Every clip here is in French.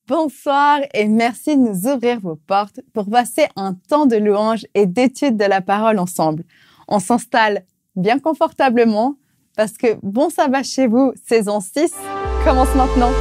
Bonsoir et merci de nous ouvrir vos portes pour passer un temps de louange et d'étude de la parole ensemble. On s'installe bien confortablement parce que Bon Sabbat chez vous, saison 6, commence maintenant.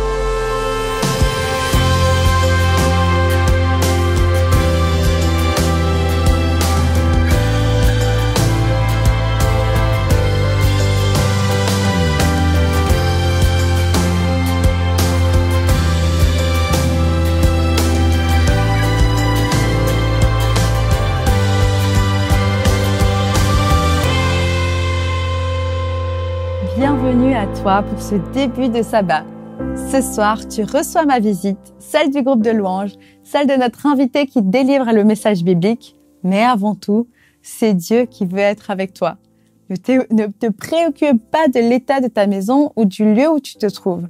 Bienvenue à toi pour ce début de sabbat. Ce soir, tu reçois ma visite, celle du groupe de louanges, celle de notre invité qui délivre le message biblique. Mais avant tout, c'est Dieu qui veut être avec toi. Ne te préoccupe pas de l'état de ta maison ou du lieu où tu te trouves.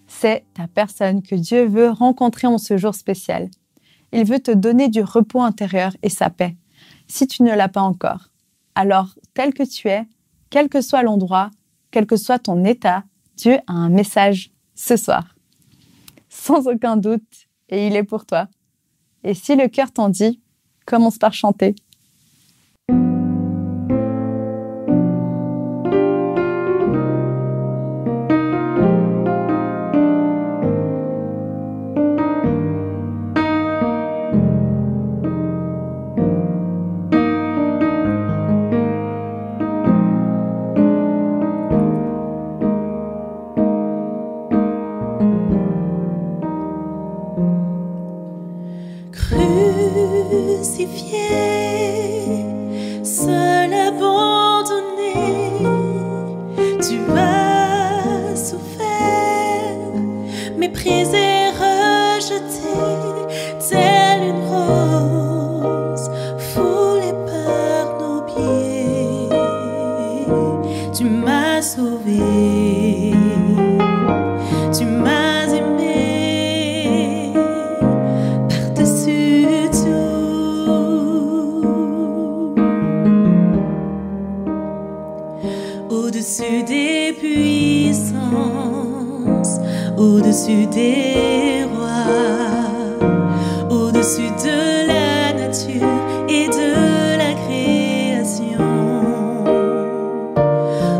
C'est ta personne que Dieu veut rencontrer en ce jour spécial. Il veut te donner du repos intérieur et sa paix, si tu ne l'as pas encore. Alors, tel que tu es, quel que soit l'endroit, quel que soit ton état, Dieu a un message ce soir. Sans aucun doute, et il est pour toi. Et si le cœur t'en dit, commence par chanter. Crucifié, seul abandonné, tu as souffert, méprisé, rejeté, telle une rose foulée par nos pieds. Tu m'as sauvé, tu m'as aimé par-dessus tout. Au-dessus des puissances, au-dessus des rois, au-dessus de la nature et de la création,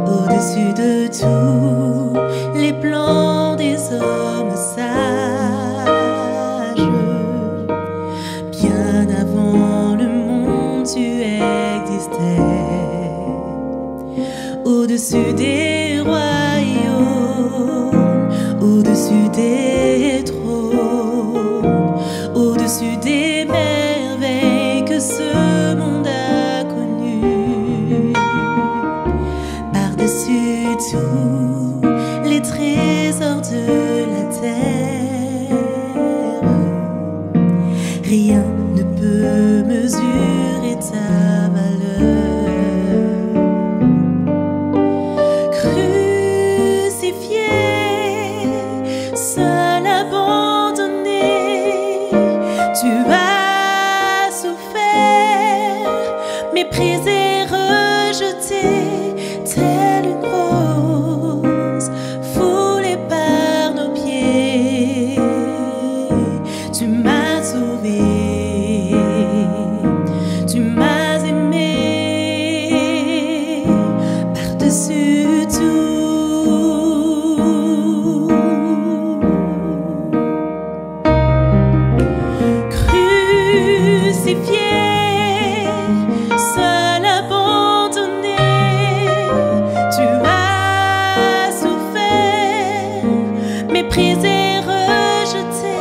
au-dessus de tous les plans des hommes sages. Bien avant le monde, tu existais. Au-dessus des royaumes, au-dessus des trônes, au-dessus des merveilles que ce monde a connues, par-dessus tous les trésors de la terre, rien ne peut mesurer ta valeur. Seul abandonné, tu as souffert, méprisé, rejeté, telle une rose foulée par nos pieds. Tu m'as sauvé, tu m'as aimé par-dessus tout. Seul abandonné, tu as souffert, méprisé, rejeté,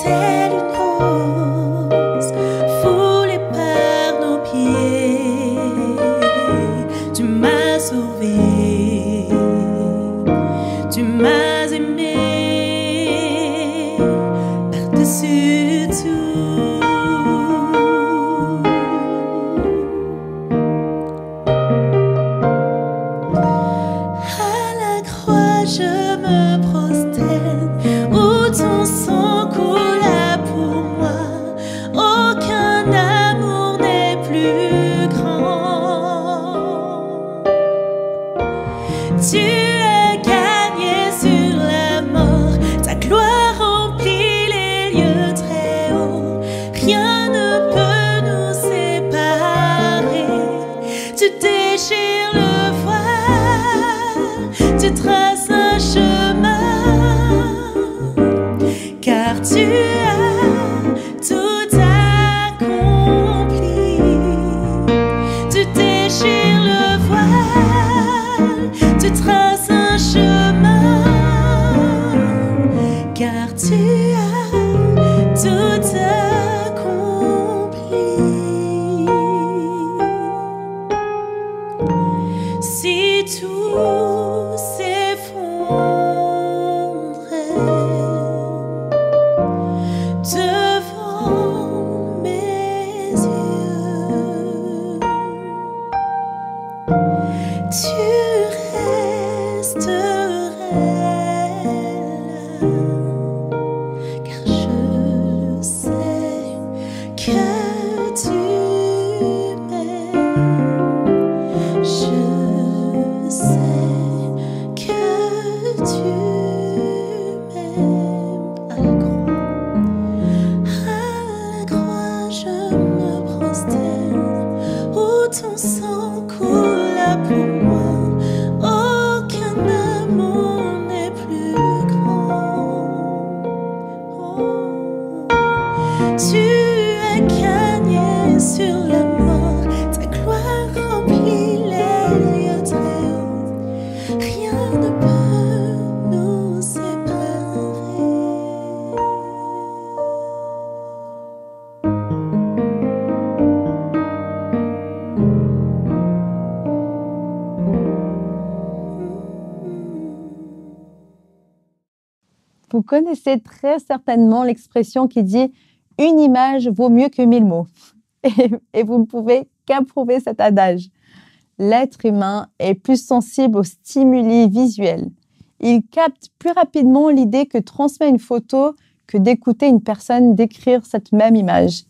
telle une rose foulée par nos pieds. Tu m'as sauvé, tu m'as aimé par-dessus tout. Je me prosterne où ton sang coula pour moi. Aucun amour n'est plus grand. Tu as gagné sur la mort, ta gloire remplit car tu as tout accompli. Tu déchires le voile, tu traces un chemin, car tu as tout accompli. Si tout s'effondrait devant mes yeux, tu resterais là, car je sais que tu m'aimes. Je sais que tu m'aimes. À la croix, je me prosterne, où ton sang coule pour moi. Aucun amour n'est plus grand. Oh. Tu as gagné sur la mort, ta gloire remplit les lieux très hauts. Rien ne peut nous séparer. Vous connaissez très certainement l'expression qui dit « une image vaut mieux que 1000 mots ». Et vous ne pouvez qu'approuver cet adage. L'être humain est plus sensible aux stimuli visuels. Il capte plus rapidement l'idée que transmet une photo que d'écouter une personne décrire cette même image.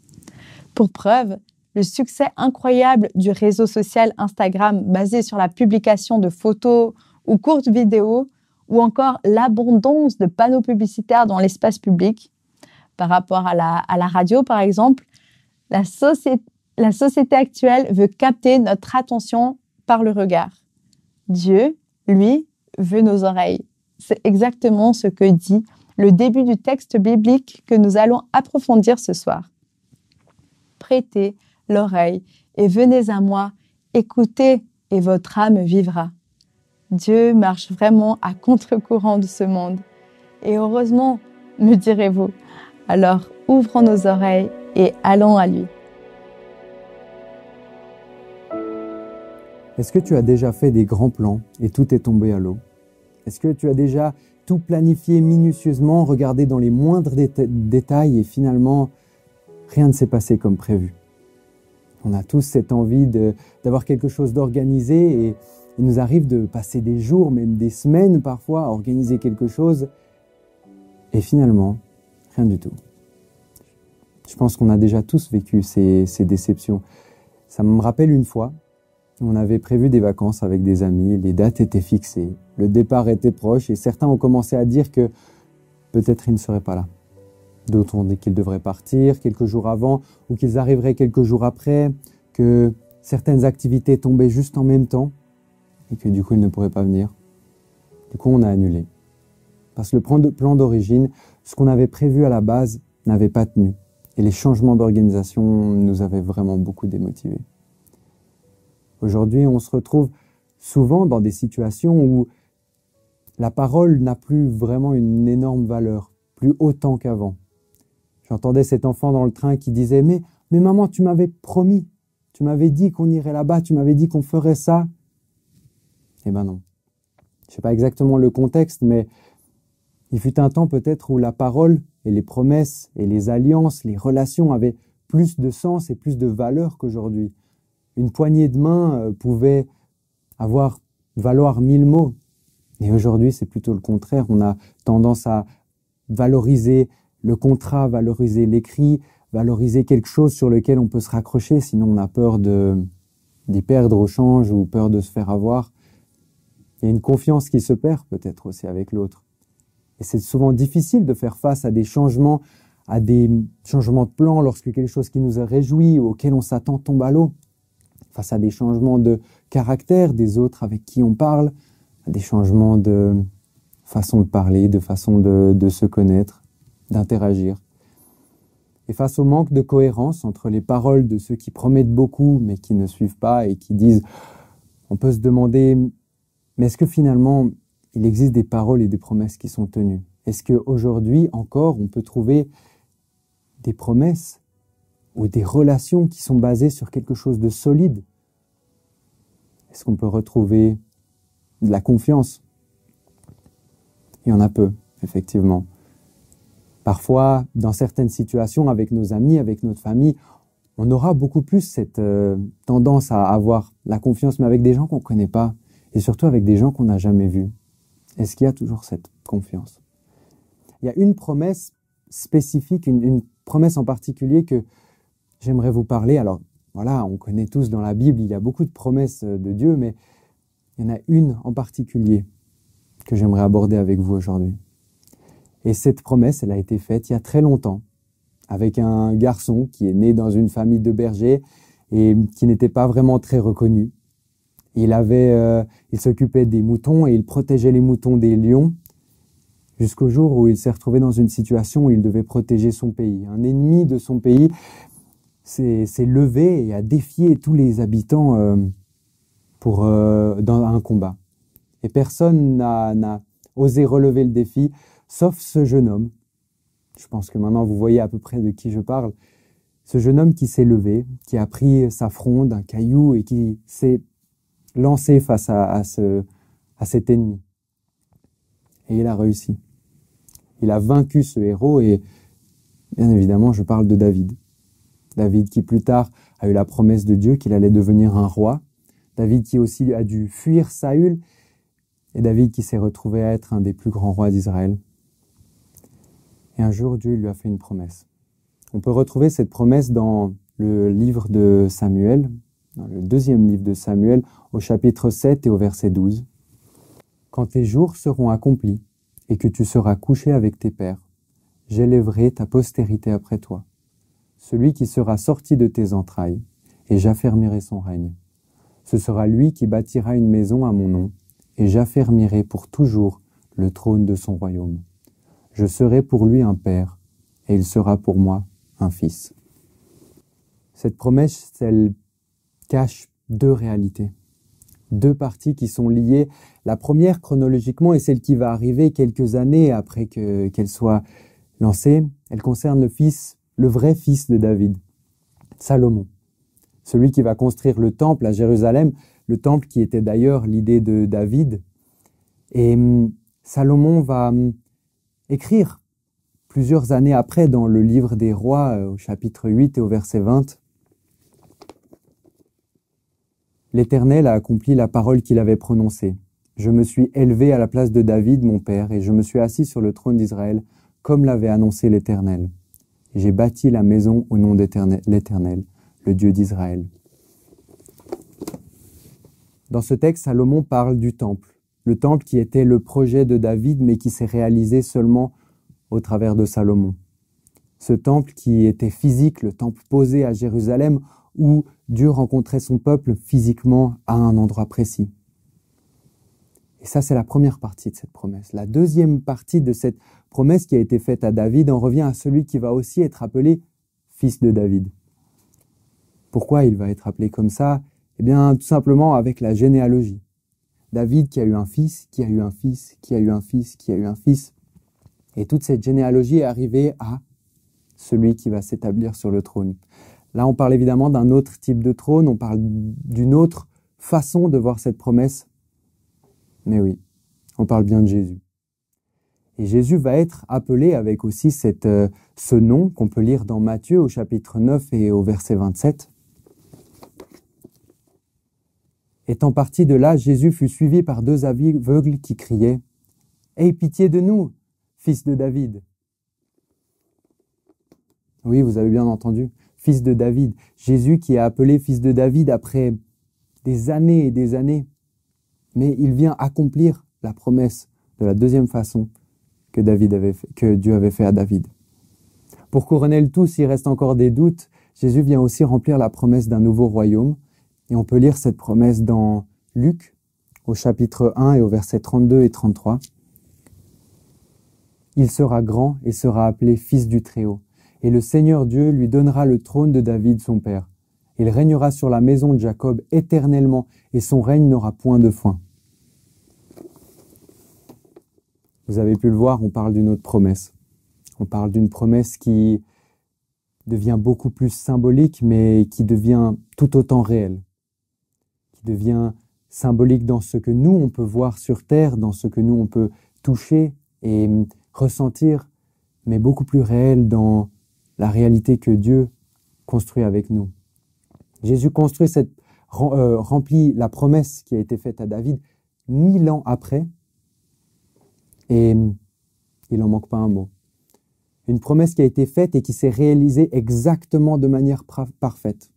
Pour preuve, le succès incroyable du réseau social Instagram basé sur la publication de photos ou courtes vidéos, ou encore l'abondance de panneaux publicitaires dans l'espace public, par rapport à la radio par exemple, la société actuelle veut capter notre attention par le regard. Dieu, lui, veut nos oreilles. C'est exactement ce que dit le début du texte biblique que nous allons approfondir ce soir. Prêtez l'oreille et venez à moi, écoutez et votre âme vivra. Dieu marche vraiment à contre-courant de ce monde. Et heureusement, me direz-vous. Alors, ouvrons nos oreilles et allons à lui. Est-ce que tu as déjà fait des grands plans et tout est tombé à l'eau? Est-ce que tu as déjà tout planifié minutieusement, regardé dans les moindres détails et finalement, rien ne s'est passé comme prévu? On a tous cette envie d'avoir quelque chose d'organisé et il nous arrive de passer des jours, même des semaines parfois, à organiser quelque chose et finalement, rien du tout. Je pense qu'on a déjà tous vécu ces déceptions. Ça me rappelle une fois, on avait prévu des vacances avec des amis, les dates étaient fixées, le départ était proche et certains ont commencé à dire que peut-être ils ne seraient pas là. D'autres ont dit qu'ils devraient partir quelques jours avant ou qu'ils arriveraient quelques jours après, que certaines activités tombaient juste en même temps et que du coup ils ne pourraient pas venir. Du coup on a annulé. Parce que le plan d'origine, ce qu'on avait prévu à la base n'avait pas tenu. Et les changements d'organisation nous avaient vraiment beaucoup démotivés. Aujourd'hui, on se retrouve souvent dans des situations où la parole n'a plus vraiment une énorme valeur, plus autant qu'avant. J'entendais cet enfant dans le train qui disait « Mais maman, tu m'avais promis, tu m'avais dit qu'on irait là-bas, tu m'avais dit qu'on ferait ça. » Eh ben non. Je ne sais pas exactement le contexte, mais il fut un temps peut-être où la parole et les promesses et les alliances, les relations avaient plus de sens et plus de valeur qu'aujourd'hui. Une poignée de main pouvait valoir 1000 mots. Et aujourd'hui, c'est plutôt le contraire. On a tendance à valoriser le contrat, valoriser l'écrit, valoriser quelque chose sur lequel on peut se raccrocher, sinon on a peur d'y perdre au change ou peur de se faire avoir. Il y a une confiance qui se perd peut-être aussi avec l'autre. Et c'est souvent difficile de faire face à des changements de plan lorsque quelque chose qui nous a réjouis ou auquel on s'attend tombe à l'eau. Face à des changements de caractère des autres avec qui on parle, à des changements de façon de parler, de façon de se connaître. d'interagir. Et face au manque de cohérence entre les paroles de ceux qui promettent beaucoup mais qui ne suivent pas et qui disent, on peut se demander, mais est-ce que finalement il existe des paroles et des promesses qui sont tenues? Est-ce qu'aujourd'hui encore on peut trouver des promesses ou des relations qui sont basées sur quelque chose de solide? Est-ce qu'on peut retrouver de la confiance? Il y en a peu, effectivement. Parfois, dans certaines situations, avec nos amis, avec notre famille, on aura beaucoup plus cette tendance à avoir la confiance, mais avec des gens qu'on ne connaît pas, et surtout avec des gens qu'on n'a jamais vus. Est-ce qu'il y a toujours cette confiance? Il y a une promesse spécifique, une promesse en particulier que j'aimerais vous parler. Alors voilà, on connaît tous dans la Bible, il y a beaucoup de promesses de Dieu, mais il y en a une en particulier que j'aimerais aborder avec vous aujourd'hui. Et cette promesse, elle a été faite il y a très longtemps, avec un garçon qui est né dans une famille de bergers et qui n'était pas vraiment très reconnu. Il s'occupait des moutons et il protégeait les moutons des lions, jusqu'au jour où il s'est retrouvé dans une situation où il devait protéger son pays. Un ennemi de son pays s'est levé et a défié tous les habitants dans un combat. Et personne n'a osé relever le défi, sauf ce jeune homme. Je pense que maintenant vous voyez à peu près de qui je parle. Ce jeune homme qui s'est levé, qui a pris sa fronde, un caillou et qui s'est lancé face à cet ennemi. Et il a réussi. Il a vaincu ce héros et bien évidemment je parle de David. David qui plus tard a eu la promesse de Dieu qu'il allait devenir un roi. David qui aussi a dû fuir Saül. Et David qui s'est retrouvé à être un des plus grands rois d'Israël. Et un jour, Dieu lui a fait une promesse. On peut retrouver cette promesse dans le livre de Samuel, dans le deuxième livre de Samuel, au chapitre 7 et au verset 12. « Quand tes jours seront accomplis et que tu seras couché avec tes pères, j'élèverai ta postérité après toi, celui qui sera sorti de tes entrailles, et j'affermirai son règne. Ce sera lui qui bâtira une maison à mon nom, et j'affermirai pour toujours le trône de son royaume. Je serai pour lui un père, et il sera pour moi un fils. » Cette promesse, elle cache deux réalités, deux parties qui sont liées. La première, chronologiquement, est celle qui va arriver quelques années après qu'elle soit lancée. Elle concerne le vrai fils de David, Salomon, celui qui va construire le temple à Jérusalem, le temple qui était d'ailleurs l'idée de David. Et Salomon va écrire plusieurs années après dans le livre des rois, au chapitre 8 et au verset 20. L'Éternel a accompli la parole qu'il avait prononcée. Je me suis élevé à la place de David, mon père, et je me suis assis sur le trône d'Israël, comme l'avait annoncé l'Éternel. Et j'ai bâti la maison au nom de l'Éternel, le Dieu d'Israël. Dans ce texte, Salomon parle du temple. Le temple qui était le projet de David, mais qui s'est réalisé seulement au travers de Salomon. Ce temple qui était physique, le temple posé à Jérusalem, où Dieu rencontrait son peuple physiquement à un endroit précis. Et ça, c'est la première partie de cette promesse. La deuxième partie de cette promesse qui a été faite à David en revient à celui qui va aussi être appelé fils de David. Pourquoi il va être appelé comme ça? Eh bien, tout simplement avec la généalogie. David qui a eu un fils, qui a eu un fils, qui a eu un fils, qui a eu un fils. Et toute cette généalogie est arrivée à celui qui va s'établir sur le trône. Là, on parle évidemment d'un autre type de trône, on parle d'une autre façon de voir cette promesse. Mais oui, on parle bien de Jésus. Et Jésus va être appelé avec aussi ce nom qu'on peut lire dans Matthieu au chapitre 9 et au verset 27. Étant parti de là, Jésus fut suivi par deux aveugles qui criaient « Aie pitié de nous, fils de David !» Oui, vous avez bien entendu, fils de David. Jésus qui est appelé fils de David après des années et des années. Mais il vient accomplir la promesse de la deuxième façon que Dieu avait fait à David. Pour couronner le tout, s'il reste encore des doutes, Jésus vient aussi remplir la promesse d'un nouveau royaume. Et on peut lire cette promesse dans Luc, au chapitre 1 et au verset 32 et 33. Il sera grand et sera appelé Fils du Très-Haut. Et le Seigneur Dieu lui donnera le trône de David, son père. Il régnera sur la maison de Jacob éternellement, et son règne n'aura point de fin. Vous avez pu le voir, on parle d'une autre promesse. On parle d'une promesse qui devient beaucoup plus symbolique, mais qui devient tout autant réelle. Qui devient symbolique dans ce que nous, on peut voir sur terre, dans ce que nous, on peut toucher et ressentir, mais beaucoup plus réel dans la réalité que Dieu construit avec nous. Jésus remplit la promesse qui a été faite à David 1000 ans après, et il n'en manque pas un mot. Une promesse qui a été faite et qui s'est réalisée exactement de manière parfaite.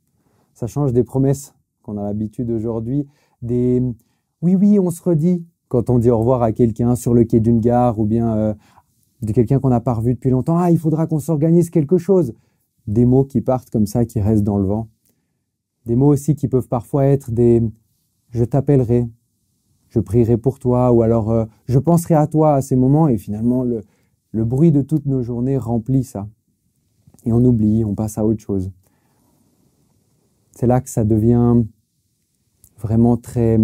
Ça change des promesses qu'on a l'habitude aujourd'hui, des « oui, on se redit » quand on dit au revoir à quelqu'un sur le quai d'une gare ou bien de quelqu'un qu'on n'a pas revu depuis longtemps. « Ah, il faudra qu'on s'organise quelque chose ». Des mots qui partent comme ça, qui restent dans le vent. Des mots aussi qui peuvent parfois être des « je t'appellerai », « je prierai pour toi » ou alors « je penserai à toi à ces moments » et finalement le bruit de toutes nos journées remplit ça. Et on oublie, on passe à autre chose. C'est là que ça devient vraiment très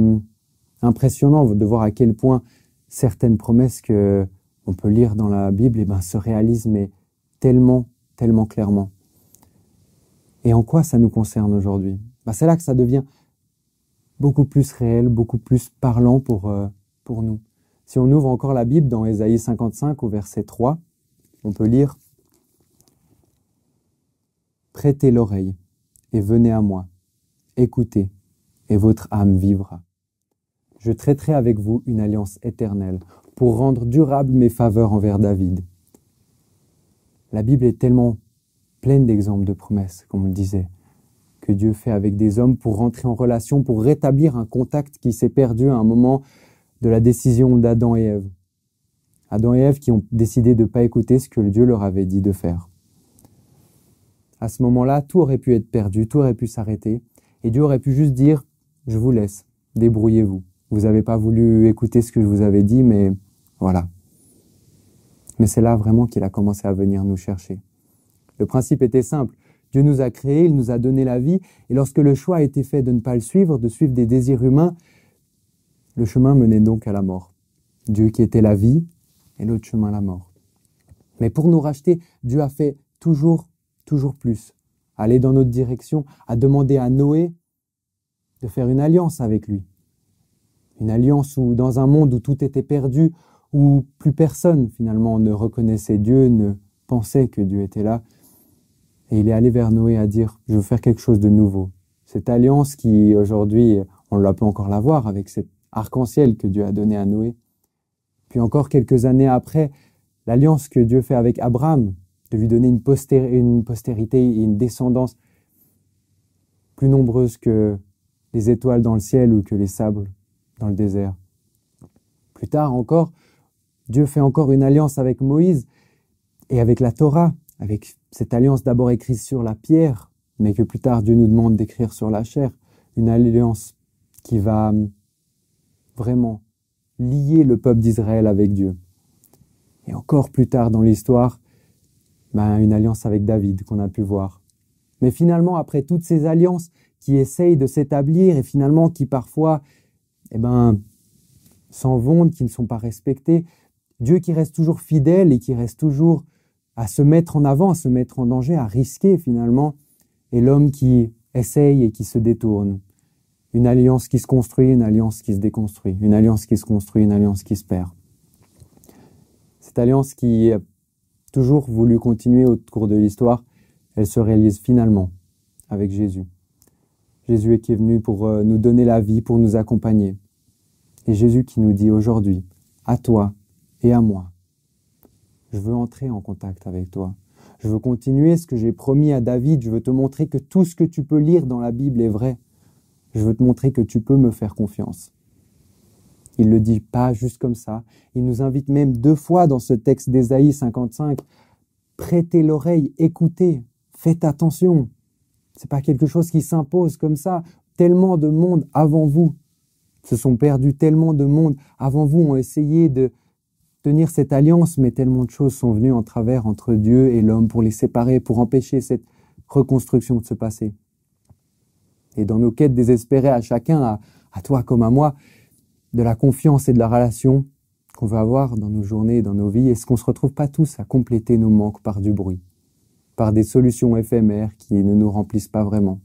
impressionnant de voir à quel point certaines promesses que on peut lire dans la Bible se réalisent mais tellement, tellement clairement. Et en quoi ça nous concerne aujourd'hui? C'est là que ça devient beaucoup plus réel, beaucoup plus parlant pour nous. Si on ouvre encore la Bible dans Ésaïe 55 au verset 3, on peut lire « Prêtez l'oreille et venez à moi, écoutez, et votre âme vivra. Je traiterai avec vous une alliance éternelle pour rendre durables mes faveurs envers David. » La Bible est tellement pleine d'exemples de promesses, comme on le disait, que Dieu fait avec des hommes pour rentrer en relation, pour rétablir un contact qui s'est perdu à un moment de la décision d'Adam et Ève. Adam et Ève qui ont décidé de ne pas écouter ce que Dieu leur avait dit de faire. À ce moment-là, tout aurait pu être perdu, tout aurait pu s'arrêter, et Dieu aurait pu juste dire « Je vous laisse, débrouillez-vous. Vous n'avez pas voulu écouter ce que je vous avais dit, mais voilà. » Mais c'est là vraiment qu'il a commencé à venir nous chercher. Le principe était simple. Dieu nous a créés, il nous a donné la vie, et lorsque le choix a été fait de ne pas le suivre, de suivre des désirs humains, le chemin menait donc à la mort. Dieu qui était la vie, et l'autre chemin la mort. Mais pour nous racheter, Dieu a fait toujours plus. Aller dans notre direction, a demandé à Noé de faire une alliance avec lui. Une alliance où, dans un monde où tout était perdu, où plus personne finalement ne reconnaissait Dieu, ne pensait que Dieu était là, et il est allé vers Noé à dire « Je veux faire quelque chose de nouveau ». Cette alliance qui, aujourd'hui, on peut encore la voir avec cet arc-en-ciel que Dieu a donné à Noé. Puis encore quelques années après, l'alliance que Dieu fait avec Abraham, de lui donner une postérité et une descendance plus nombreuse que les étoiles dans le ciel ou que les sables dans le désert. Plus tard encore, Dieu fait encore une alliance avec Moïse et avec la Torah, avec cette alliance d'abord écrite sur la pierre, mais que plus tard Dieu nous demande d'écrire sur la chair, une alliance qui va vraiment lier le peuple d'Israël avec Dieu. Et encore plus tard dans l'histoire, une alliance avec David qu'on a pu voir. Mais finalement, après toutes ces alliances qui essayent de s'établir et finalement qui parfois s'en vont, qui ne sont pas respectées, Dieu qui reste toujours fidèle et qui reste toujours à se mettre en avant, à se mettre en danger, à risquer finalement, et l'homme qui essaye et qui se détourne. Une alliance qui se construit, une alliance qui se déconstruit, une alliance qui se construit, une alliance qui se perd. Cette alliance qui a toujours voulu continuer au cours de l'histoire, elle se réalise finalement avec Jésus. Jésus qui est venu pour nous donner la vie, pour nous accompagner. Et Jésus qui nous dit aujourd'hui, à toi et à moi, je veux entrer en contact avec toi. Je veux continuer ce que j'ai promis à David. Je veux te montrer que tout ce que tu peux lire dans la Bible est vrai. Je veux te montrer que tu peux me faire confiance. Il le dit pas juste comme ça. Il nous invite même 2 fois dans ce texte d'Ésaïe 55. Prêtez l'oreille, écoutez, faites attention. C'est pas quelque chose qui s'impose comme ça. Tellement de monde avant vous se sont perdus, tellement de monde avant vous ont essayé de tenir cette alliance, mais tellement de choses sont venues en travers entre Dieu et l'homme pour les séparer, pour empêcher cette reconstruction de se passer. Et dans nos quêtes désespérées à chacun, à toi comme à moi, de la confiance et de la relation qu'on veut avoir dans nos journées et dans nos vies, est-ce qu'on ne se retrouve pas tous à compléter nos manques par du bruit, par des solutions éphémères qui ne nous remplissent pas vraiment?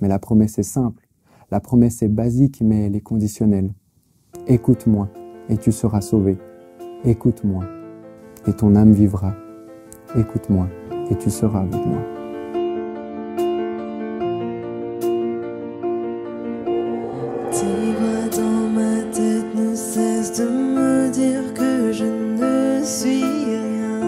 Mais la promesse est simple, la promesse est basique, mais elle est conditionnelle. Écoute-moi et tu seras sauvé. Écoute-moi et ton âme vivra. Écoute-moi et tu seras avec moi. Tes voix dans ma tête ne cessent de me dire que je ne suis rien.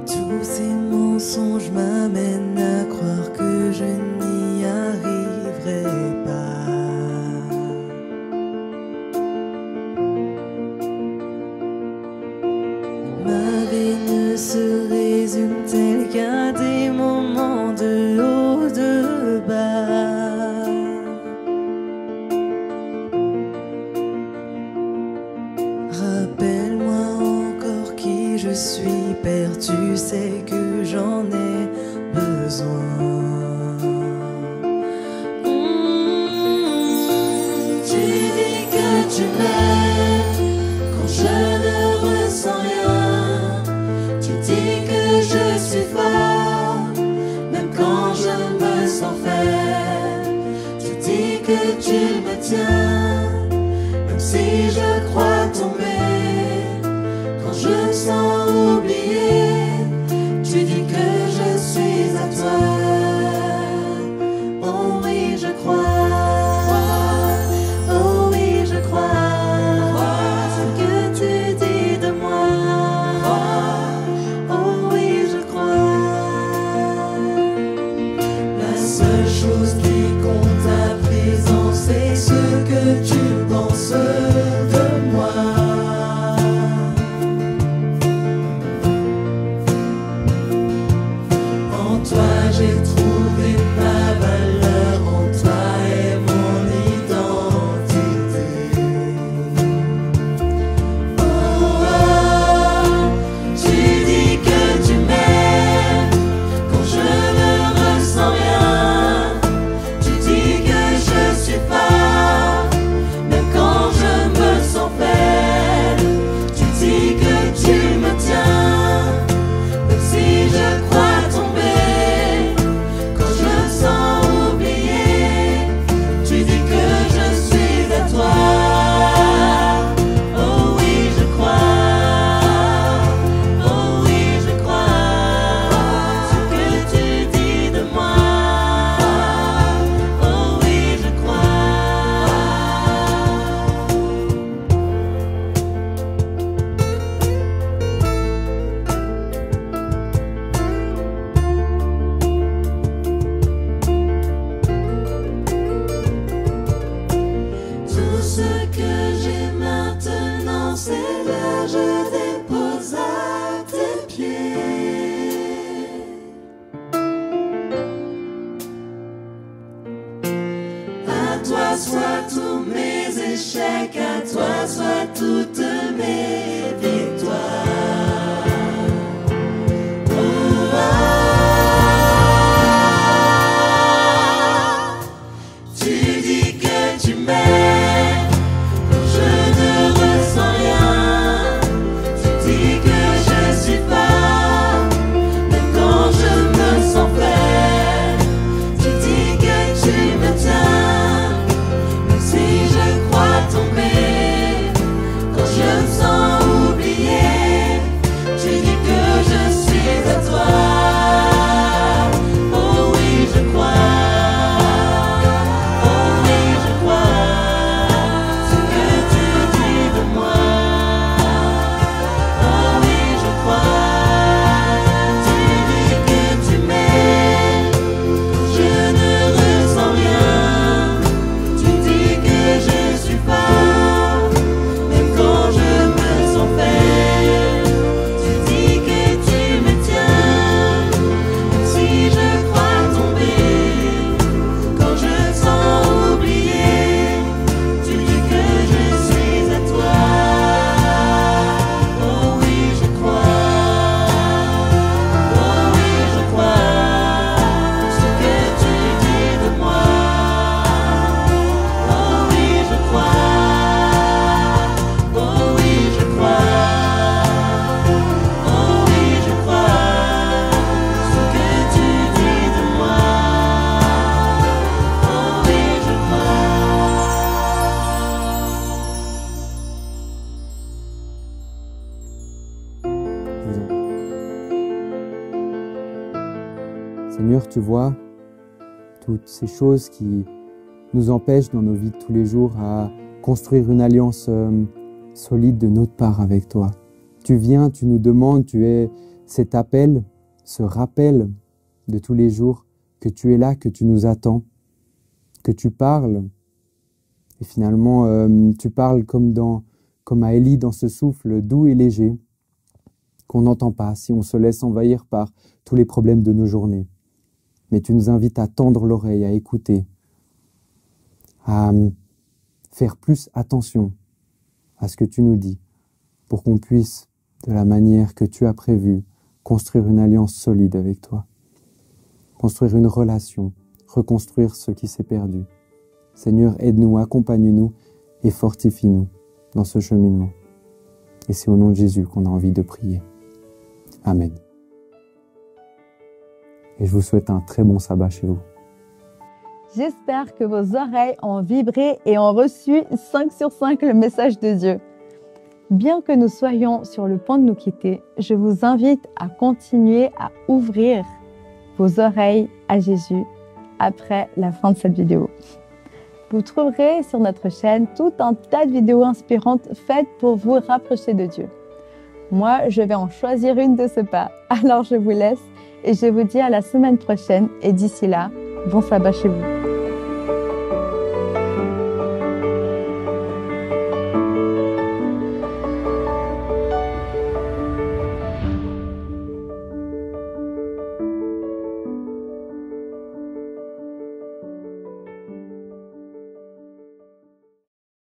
Tous ces mensonges m'amènent à croire que je n'y arriverai pas. Ma vie ne se résume-t-elle qu'à des moments de haut, de bas? Rappelle-moi encore qui je suis, Père, tu sais que j'en ai besoin. Tu dis que tu m'aimes quand je ne ressens rien. Tu dis que je suis fort, même quand je me sens faible. Tu dis que tu me tiens, même si je crois tomber. Quand je me sens oublié, tu dis que je suis à toi. Oh oui, je crois. Oh oui, je crois. Ce que tu dis de moi. Oh oui, je crois. La seule chose qui compte à présent, c'est ce que tu Seigneur, tu vois toutes ces choses qui nous empêchent dans nos vies de tous les jours à construire une alliance solide de notre part avec toi. Tu viens, tu nous demandes, tu es cet appel, ce rappel de tous les jours que tu es là, que tu nous attends, que tu parles. Et finalement, tu parles comme à Élie dans ce souffle doux et léger qu'on n'entend pas si on se laisse envahir par tous les problèmes de nos journées. Mais tu nous invites à tendre l'oreille, à écouter, à faire plus attention à ce que tu nous dis pour qu'on puisse, de la manière que tu as prévue, construire une alliance solide avec toi, construire une relation, reconstruire ce qui s'est perdu. Seigneur, aide-nous, accompagne-nous et fortifie-nous dans ce cheminement. Et c'est au nom de Jésus qu'on a envie de prier. Amen. Et je vous souhaite un très bon sabbat chez vous. J'espère que vos oreilles ont vibré et ont reçu 5 sur 5 le message de Dieu. Bien que nous soyons sur le point de nous quitter, je vous invite à continuer à ouvrir vos oreilles à Jésus après la fin de cette vidéo. Vous trouverez sur notre chaîne tout un tas de vidéos inspirantes faites pour vous rapprocher de Dieu. Moi, je vais en choisir une de ce pas. Alors je vous laisse et je vous dis à la semaine prochaine et d'ici là, bon sabbat chez vous.